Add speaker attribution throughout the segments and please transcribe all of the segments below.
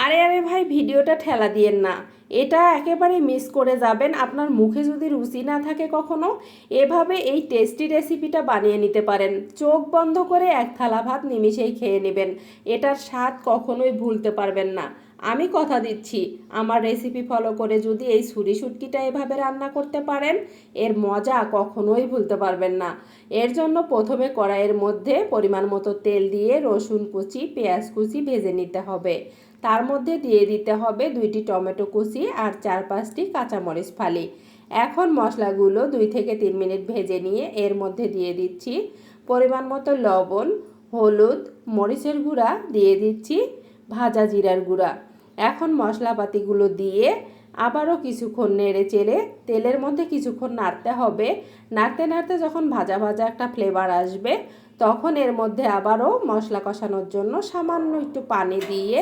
Speaker 1: আরে ভাই, ভিডিওটা ঠেলা দিয়েন না। এটা একেবারে মিস করে যাবেন। আপনার মুখে যদি রুচি না থাকে কখনো, এভাবে এই টেস্টি রেসিপিটা বানিয়ে নিতে পারেন। চোখ বন্ধ করে এক থালা ভাত নিমিষেই খেয়ে নেবেন। এটার স্বাদ কখনোই ভুলতে পারবেন না। আমি কথা দিচ্ছি, আমার রেসিপি ফলো করে যদি এই ছুরি শুটকিটা এভাবে রান্না করতে পারেন, এর মজা কখনোই ভুলতে পারবেন না। এর জন্য প্রথমে কড়াইয়ের মধ্যে পরিমাণ মতো তেল দিয়ে রসুন কুচি, পেঁয়াজ কুচি ভেজে নিতে হবে। তার মধ্যে দিয়ে দিতে হবে 2টি টমেটো কুচি আর 4-5টি কাঁচামরিচ ফালি। এখন মশলাগুলো 2 থেকে 3 মিনিট ভেজে নিয়ে এর মধ্যে দিয়ে দিচ্ছি পরিমাণ মতো লবণ, হলুদ, মরিচের গুঁড়া, দিয়ে দিচ্ছি ভাজা জিরার গুঁড়া। এখন মশলাপাতিগুলো দিয়ে আবারও কিছুক্ষণ নেড়ে চেড়ে তেলের মধ্যে কিছুক্ষণ নাড়তে হবে। নাড়তে নাড়তে যখন ভাজা ভাজা একটা ফ্লেভার আসবে, তখন এর মধ্যে আবারও মশলা কষানোর জন্য সামান্য একটু পানি দিয়ে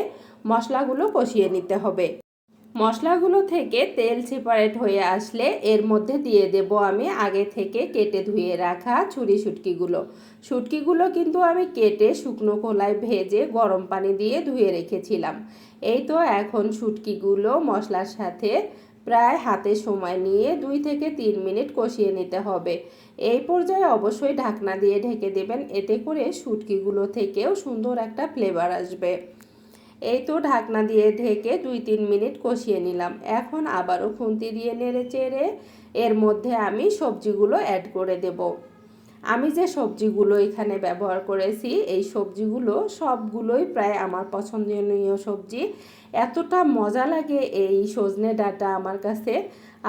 Speaker 1: মশলাগুলো কষিয়ে নিতে হবে। মশলাগুলো থেকে তেল সেপারেট হয়ে আসলে এর মধ্যে দিয়ে দেব আমি আগে থেকে কেটে ধুয়ে রাখা শুটকিগুলো। শুটকিগুলো কিন্তু আমি কেটে শুকনো খোলায় ভেজে গরম পানি দিয়ে ধুয়ে রেখেছিলাম। এই তো এখন শুটকিগুলো মশলার সাথে প্রায় হাতে সময় নিয়ে 2 থেকে 3 মিনিট কষিয়ে নিতে হবে। এই পর্যায়ে অবশ্যই ঢাকনা দিয়ে ঢেকে দেবেন, এতে করে শুটকিগুলো থেকেও সুন্দর একটা ফ্লেভার আসবে। এই তো ঢাকনা দিয়ে ঢেকে 2-3 মিনিট কষিয়ে নিলাম। এখন আবারও খুন্তি দিয়ে নেড়ে চেড়ে এর মধ্যে আমি সবজিগুলো অ্যাড করে দেব। আমি যে সবজিগুলো এখানে ব্যবহার করেছি, এই সবজিগুলো সবগুলোই প্রায় আমার পছন্দনীয় সবজি। এতটা মজা লাগে এই সজনে ডাঁটা আমার কাছে,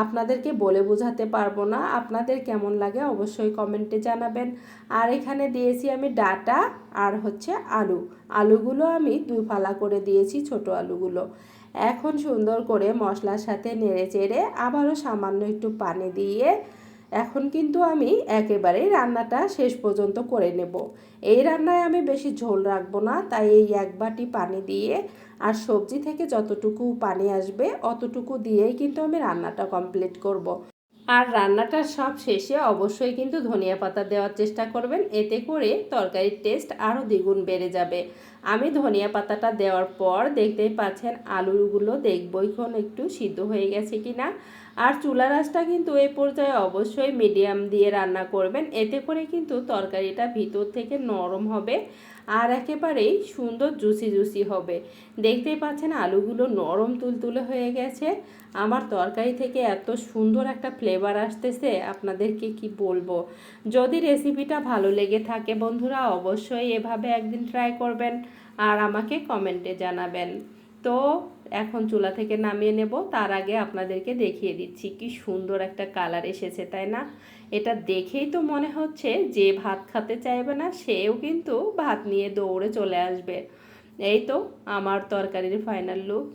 Speaker 1: আপনাদেরকে বলে বোঝাতে পারবো না। আপনাদের কেমন লাগে অবশ্যই কমেন্টে জানাবেন। আর এখানে দিয়েছি আমি ডাঁটা আর হচ্ছে আলুগুলো আমি 2 ফালা করে দিয়েছি, ছোট আলুগুলো। এখন সুন্দর করে মশলার সাথে নেড়ে চেড়ে আবারও সামান্য একটু পানি দিয়ে এখন কিন্তু আমি একেবারেই রান্নাটা শেষ পর্যন্ত করে নেব। এই রান্নায় আমি বেশি ঝোল রাখবো না, তাই এই 1 বাটি পানি দিয়ে আর সবজি থেকে যতটুকু পানি আসবে অতটুকু দিয়েই কিন্তু আমি রান্নাটা কমপ্লিট করব। আর রান্নাটার সব শেষে অবশ্যই কিন্তু ধনিয়া পাতা দেওয়ার চেষ্টা করবেন, এতে করে তরকারির টেস্ট আরও দ্বিগুণ বেড়ে যাবে। আমি ধনিয়া পাতাটা দেওয়ার পর দেখতেই পাচ্ছেন আলুগুলো দেখবইখন একটু সিদ্ধ হয়ে গেছে কিনা। আর চুলার আঁচটা কিন্তু এই পর্যায়ে অবশ্যই মিডিয়াম দিয়ে রান্না করবেন, এতে করে কিন্তু তরকারিটা ভিতর থেকে নরম হবে আর একেবারেই সুন্দর জুসি হবে। দেখতেই পাচ্ছেন আলুগুলো নরম তুলতুলে হয়ে গেছে। আমার তরকারি থেকে এত সুন্দর একটা ফ্লেভার আসতেছে, আপনাদেরকে কি বলবো। যদি রেসিপিটা ভালো লেগে থাকে বন্ধুরা, অবশ্যই এভাবে একদিন ট্রাই করবেন আর আমাকে কমেন্টে জানাবেন। তো এখন চুলা থেকে নামিয়ে নেব, তার আগে আপনাদেরকে দেখিয়ে দিচ্ছি কি সুন্দর একটা কালার এসেছে, তাই না? এটা দেখেই তো মনে হচ্ছে যে ভাত খেতে চাইবে না সেও কিন্তু ভাত নিয়ে দৌড়ে চলে আসবে। এই তো আমার তরকারির ফাইনাল লুক।